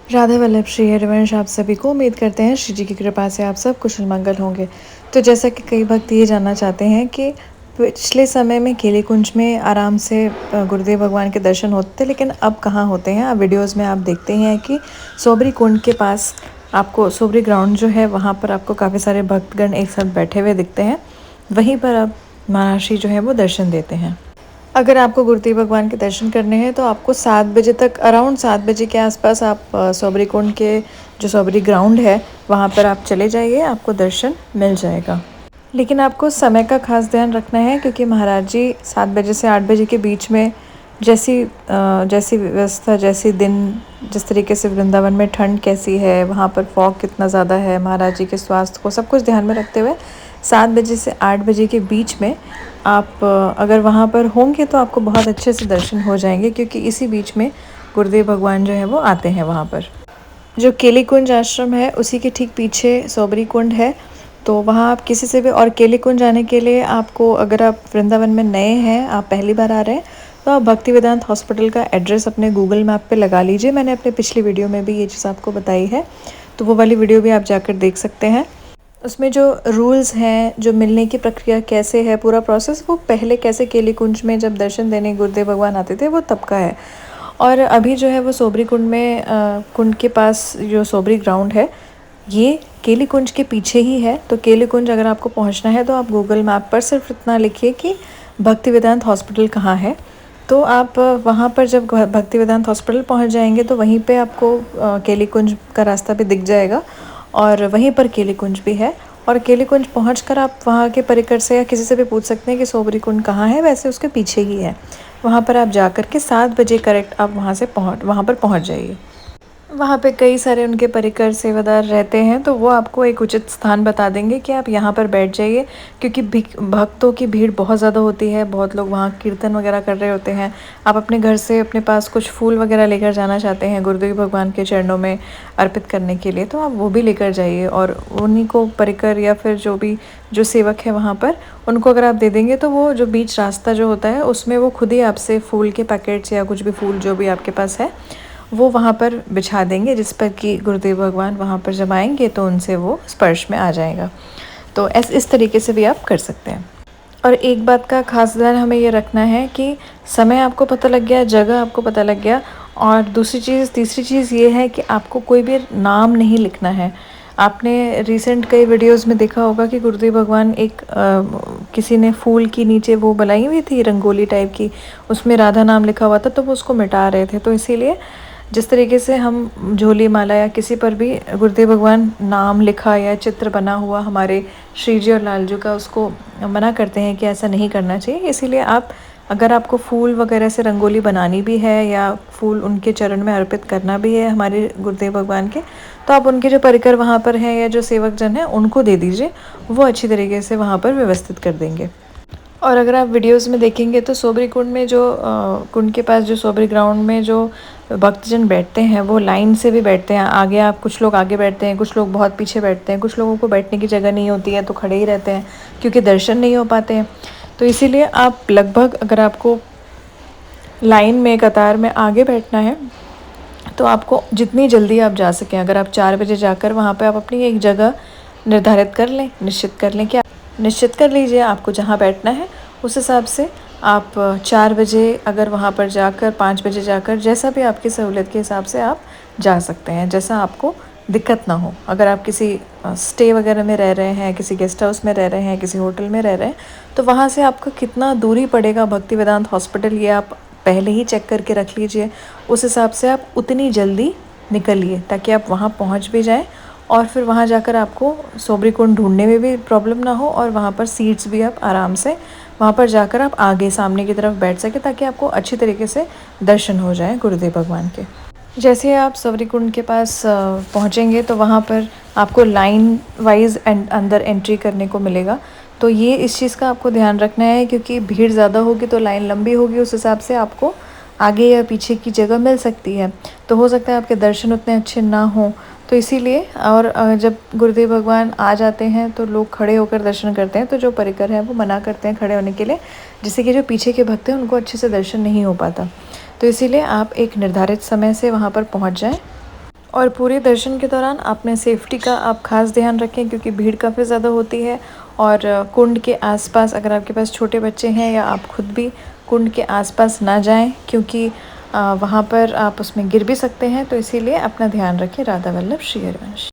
राधा वल्लभ श्री हरिवंश आप सभी को उम्मीद करते हैं श्री जी की कृपा से आप सब कुशल मंगल होंगे। तो जैसा कि कई भक्त ये जानना चाहते हैं कि पिछले समय में केली कुंज में आराम से गुरुदेव भगवान के दर्शन होते थे, लेकिन अब कहाँ होते हैं। अब वीडियोस में आप देखते हैं कि सोबरी कुंड के पास आपको सोबरी ग्राउंड जो है वहाँ पर आपको काफ़ी सारे भक्तगण एक साथ बैठे हुए दिखते हैं। वहीं पर अब महर्षि जो है वो दर्शन देते हैं। अगर आपको गुरुदेव भगवान के दर्शन करने हैं तो आपको 7 बजे तक, अराउंड 7 बजे के आसपास आप सोबरी कुंड के जो सोबरी ग्राउंड है वहाँ पर आप चले जाइए, आपको दर्शन मिल जाएगा। लेकिन आपको समय का खास ध्यान रखना है, क्योंकि महाराज जी 7 बजे से 8 बजे के बीच में जैसी व्यवस्था, जैसी दिन, जिस तरीके से वृंदावन में ठंड कैसी है, वहाँ पर फॉग कितना ज़्यादा है, महाराज जी के स्वास्थ्य को सब कुछ ध्यान में रखते हुए 7 बजे से 8 बजे के बीच में आप अगर वहाँ पर होंगे तो आपको बहुत अच्छे से दर्शन हो जाएंगे, क्योंकि इसी बीच में गुरुदेव भगवान जो है वो आते हैं। वहाँ पर जो केली कुंज आश्रम है उसी के ठीक पीछे सोबरी कुंड है। तो वहाँ आप किसी से भी, और केली कुंज जाने के लिए आपको, अगर आप वृंदावन में नए हैं, आप पहली बार आ रहे हैं, तो आप भक्ति वेदांत हॉस्पिटल का एड्रेस अपने गूगल मैप पे लगा लीजिए। मैंने अपने पिछली वीडियो में भी ये चीज़ आपको बताई है, तो वो वाली वीडियो भी आप जाकर देख सकते हैं। उसमें जो रूल्स हैं, जो मिलने की प्रक्रिया कैसे है, पूरा प्रोसेस, वो पहले कैसे केली कुंज में जब दर्शन देने गुरुदेव भगवान आते थे वो तब का है। और अभी जो है वो सोबरी कुंड में कुंड के पास जो सोबरी ग्राउंड है ये केली कुंज के पीछे ही है। तो केली कुंज अगर आपको पहुंचना है तो आप गूगल मैप पर सिर्फ इतना लिखिए कि भक्ति वेदांत हॉस्पिटल कहाँ है। तो आप वहाँ पर जब भक्ति वेदांत हॉस्पिटल पहुँच जाएंगे तो वहीं पे आपको केली कुंज का रास्ता भी दिख जाएगा, और वहीं पर केली कुंज भी है। और केली कुंज पहुंचकर आप वहाँ के परिकर से या किसी से भी पूछ सकते हैं कि सोबरी कुंड कहाँ है, वैसे उसके पीछे ही है। वहाँ पर आप जाकर के 7 बजे करेक्ट आप वहाँ पर पहुँच जाइए। वहाँ पे कई सारे उनके परिकर सेवादार रहते हैं, तो वो आपको एक उचित स्थान बता देंगे कि आप यहाँ पर बैठ जाइए, क्योंकि भक्तों की भीड़ बहुत ज़्यादा होती है। बहुत लोग वहाँ कीर्तन वगैरह कर रहे होते हैं। आप अपने घर से अपने पास कुछ फूल वगैरह लेकर जाना चाहते हैं गुरुदेव भगवान के चरणों में अर्पित करने के लिए, तो आप वो भी लेकर जाइए। और उन्हीं को परिकर या फिर जो सेवक है वहाँ पर, उनको अगर आप दे देंगे तो वो जो बीच रास्ता जो होता है उसमें वो खुद ही आपसे फूल के पैकेट्स या कुछ भी फूल जो भी आपके पास है वो वहाँ पर बिछा देंगे, जिस पर कि गुरुदेव भगवान वहाँ पर जब आएंगे तो उनसे वो स्पर्श में आ जाएगा। तो इस तरीके से भी आप कर सकते हैं। और एक बात का खास ध्यान हमें ये रखना है कि समय आपको पता लग गया, जगह आपको पता लग गया, और तीसरी चीज़ ये है कि आपको कोई भी नाम नहीं लिखना है। आपने रिसेंट कई वीडियोस में देखा होगा कि गुरुदेव भगवान किसी ने फूल की नीचे वो बनाई हुई थी रंगोली टाइप की, उसमें राधा नाम लिखा हुआ था, तो वो उसको मिटा रहे थे। तो इसीलिए जिस तरीके से हम झोली माला या किसी पर भी गुरुदेव भगवान नाम लिखा या चित्र बना हुआ हमारे श्री जी और लाल जी का, उसको मना करते हैं कि ऐसा नहीं करना चाहिए। इसीलिए अगर आपको फूल वगैरह से रंगोली बनानी भी है या फूल उनके चरण में अर्पित करना भी है हमारे गुरुदेव भगवान के, तो आप उनके जो परिकर वहाँ पर हैं या जो सेवक जन हैं उनको दे दीजिए, वो अच्छी तरीके से वहाँ पर व्यवस्थित कर देंगे। और अगर आप वीडियोस में देखेंगे तो सोबरी कुंड में कुंड के पास जो सोबरी ग्राउंड में जो भक्तजन बैठते हैं वो लाइन से भी बैठते हैं। आगे कुछ लोग आगे बैठते हैं, कुछ लोग बहुत पीछे बैठते हैं, कुछ लोगों को बैठने की जगह नहीं होती है तो खड़े ही रहते हैं क्योंकि दर्शन नहीं हो पाते हैं। तो इसीलिए आप लगभग, अगर आपको लाइन में कतार में आगे बैठना है तो आपको जितनी जल्दी आप जा सकें, अगर आप 4 बजे जाकर वहाँ पर आप अपनी एक जगह निर्धारित कर लें, निश्चित कर लीजिए आपको जहाँ बैठना है, उस हिसाब से आप 4 बजे अगर वहाँ पर जाकर 5 बजे जाकर, जैसा भी आपकी सहूलियत के हिसाब से आप जा सकते हैं, जैसा आपको दिक्कत ना हो। अगर आप किसी स्टे वगैरह में रह रहे हैं, किसी गेस्ट हाउस में रह रहे हैं, किसी होटल में रह रहे हैं, तो वहाँ से आपका कितना दूरी पड़ेगा भक्ति वेदांत हॉस्पिटल, ये आप पहले ही चेक करके रख लीजिए। उस हिसाब से आप उतनी जल्दी निकलिए ताकि आप वहाँ पहुँच भी जाएँ, और फिर वहाँ जाकर आपको सोबरी कुंड ढूंढने में भी प्रॉब्लम ना हो, और वहाँ पर सीट्स भी आप आराम से वहाँ पर जाकर आप आगे सामने की तरफ बैठ सके, ताकि आपको अच्छी तरीके से दर्शन हो जाए गुरुदेव भगवान के। जैसे आप सोबरी कुंड के पास पहुँचेंगे तो वहाँ पर आपको लाइन वाइज अंदर एंट्री करने को मिलेगा। तो ये इस चीज़ का आपको ध्यान रखना है, क्योंकि भीड़ ज़्यादा होगी तो लाइन लंबी होगी, उस हिसाब से आपको आगे या पीछे की जगह मिल सकती है। तो हो सकता है आपके दर्शन उतने अच्छे ना हों, तो इसीलिए, और जब गुरुदेव भगवान आ जाते हैं तो लोग खड़े होकर दर्शन करते हैं, तो जो परिकर हैं वो मना करते हैं खड़े होने के लिए, जिससे कि जो पीछे के भक्त हैं उनको अच्छे से दर्शन नहीं हो पाता। तो इसीलिए आप एक निर्धारित समय से वहाँ पर पहुँच जाएं। और पूरे दर्शन के दौरान अपने सेफ्टी का आप खास ध्यान रखें, क्योंकि भीड़ काफ़ी ज़्यादा होती है। और कुंड के आसपास अगर आपके पास छोटे बच्चे हैं या आप खुद भी कुंड के आसपास ना जाएं, क्योंकि वहाँ पर आप उसमें गिर भी सकते हैं। तो इसीलिए अपना ध्यान रखें। राधा वल्लभ श्री हरिवंश।